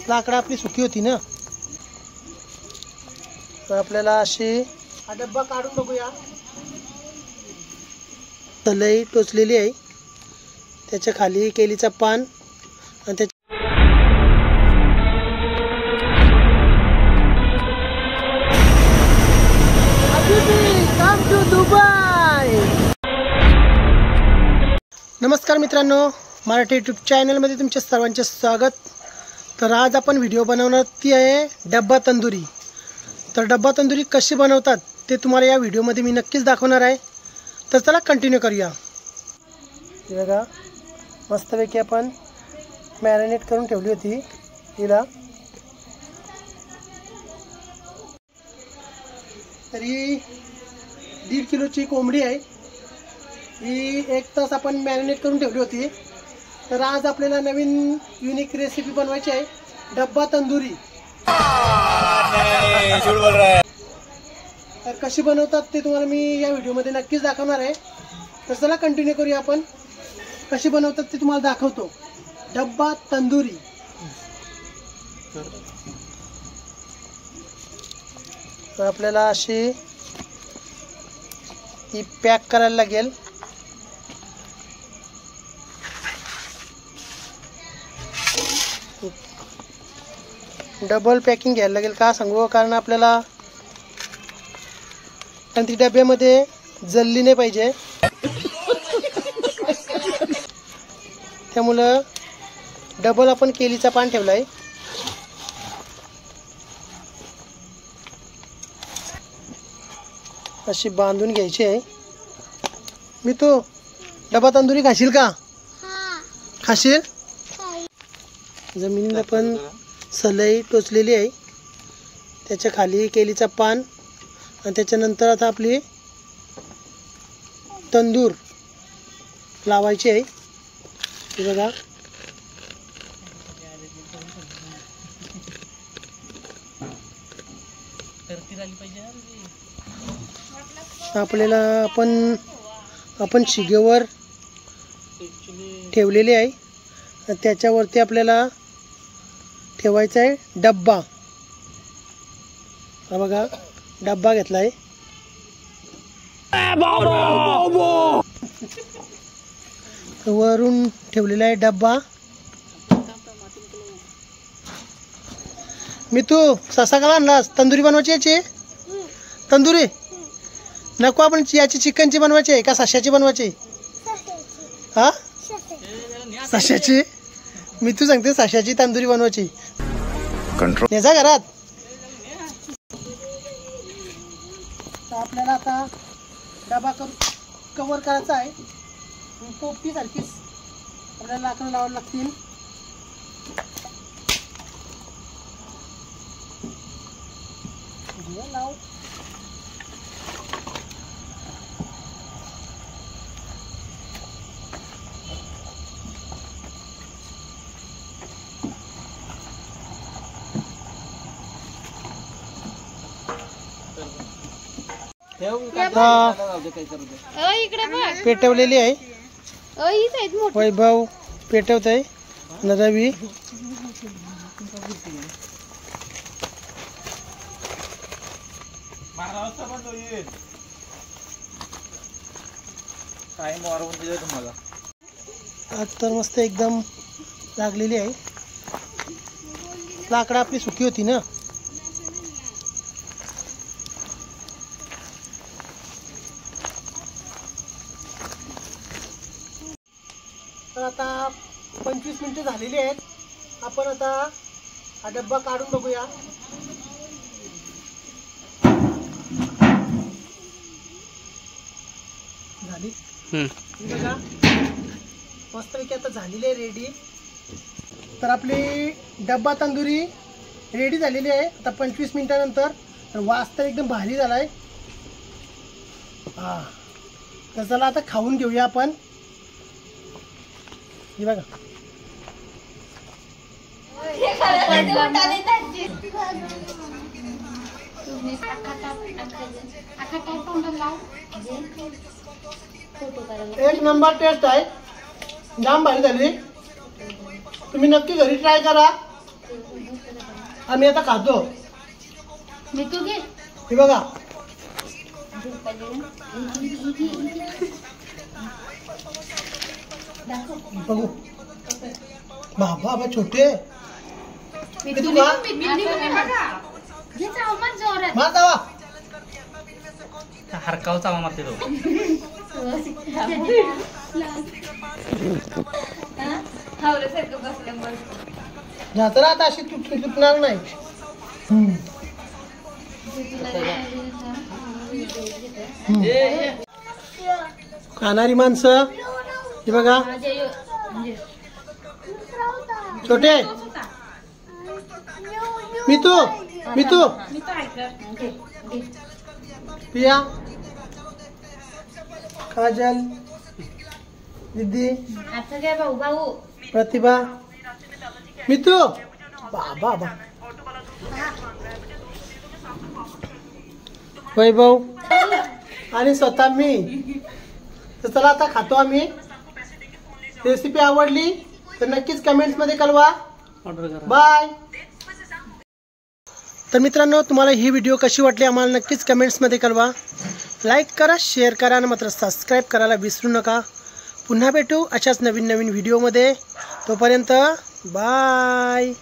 लाकडं आपली सुकी होती ना, तर आपल्याला अशी हा डब्बा काढून बघूया. तलई टोचलेली आहे, त्याच्या खाली केलीचा पान आणि त्याच्या नमस्कार मित्रांनो, मराठी यूट्यूब चॅनलमध्ये तुमच्या सर्वांचे स्वागत. तर आज आपण व्हिडिओ बनवणार ती आहे डब्बा तंदुरी. तर डब्बा तंदुरी कशी बनवतात ते तुम्हाला या व्हिडिओमध्ये मी नक्कीच दाखवणार आहे. तर चला कंटिन्यू करूया. हे बघा, मस्तपैकी आपण मॅरिनेट करून ठेवली होती हिला. तरी 1.5 किलोची कोंबडी आहे ही. 1 तास आपण मॅरिनेट करून ठेवली होती. तर आज आपल्याला नवीन युनिक रेसिपी बनवायची आहे, डब्बा तंदुरी. तर कशी बनवतात ते तुम्हाला मी या व्हिडिओमध्ये नक्कीच दाखवणार आहे. तर चला कंटिन्यू करूया. आपण कशी बनवतात ते तुम्हाला दाखवतो, डब्बा तंदुरी. तर आपल्याला अशी ही पॅक करायला लागेल. डबल पॅकिंग घ्यायला लागेल, का सांगू, कारण आपल्याला ती डब्यामध्ये जळली नाही पाहिजे. त्यामुळं डबल आपण केलीचा पान ठेवला आहे. अशी बांधून घ्यायची आहे. मी तो डबा तंदुरी खाशील का? खाशील. जमिनीला पण सलई टोचलेली आहे, त्याच्या खाली केलीचा पान आणि त्याच्यानंतर आता आपली तंदूर लावायची आहे. हे बघा, आपल्याला आपण शिगेवर ठेवलेली आहे. त्याच्यावरती आपल्याला ठेवायचा आहे डब्बा. हा बघा, डब्बा घेतला आहे. वरून ठेवलेला आहे डब्बा. मी तू ससा का आणलास? तंदुरी बनवायची याची तंदुरी नको, आपण याची चिकनची बनवायची आहे का सश्याची बनवायची? हा, सश्याची. मी तू सांगते सश्याची तंदुरी बनवायची. नेजा घरात. आपल्याला आता डबा कवर करायचा आहे. पोपटी सारखीच आपल्याला लाकडं लावायला लागतील. लाव. पेटवलेली आहे. वैभव पेटवत आहे. रवी आज तर मस्त एकदम लागलेली आहे. लाकडं आपली सुकी होती ना. तर आता 25 मिनिटं झालेली आहेत. आपण आता हा डब्बा काढून बघूया. झाली बघा, मस्तपैकी आता झालेली आहे रेडी. तर आपली डब्बा तंदुरी रेडी झालेली आहे आता 25 मिनिटानंतर. तर वास तर एकदम भारी झाला आहे. हा, तर चला आता खाऊन घेऊया आपण. हे बघा, एक नंबर टेस्ट आहे, जाम भारी झाली। तुम्ही नक्की घरी ट्राय करा। आम्ही आता खातो। हे बघा, बघू बाबा बाबा छोटे हरकाव चावा मारते तो तर आता अशी तुटणार नाही। खाणारी माणसं हे बघा, छोटे मितू मितू पिया काजल दीदी प्रतिभा मितू बाबा वैभव आणि स्वतः मी। तर चला आता खातो आम्ही। रेसिपी आवडली तर नक्कीच कमेंट्स मध्ये कळवा। बाय। तर मित्रांनो, तुम्हाला ही व्हिडिओ कशी वाटली आम्हाला नक्कीच कमेंट्समध्ये कळवा। लाईक करा, शेअर करा आणि मात्र सबस्क्राईब करायला विसरू नका। पुन्हा भेटू अशाच नवीन व्हिडिओमध्ये। तोपर्यंत बाय।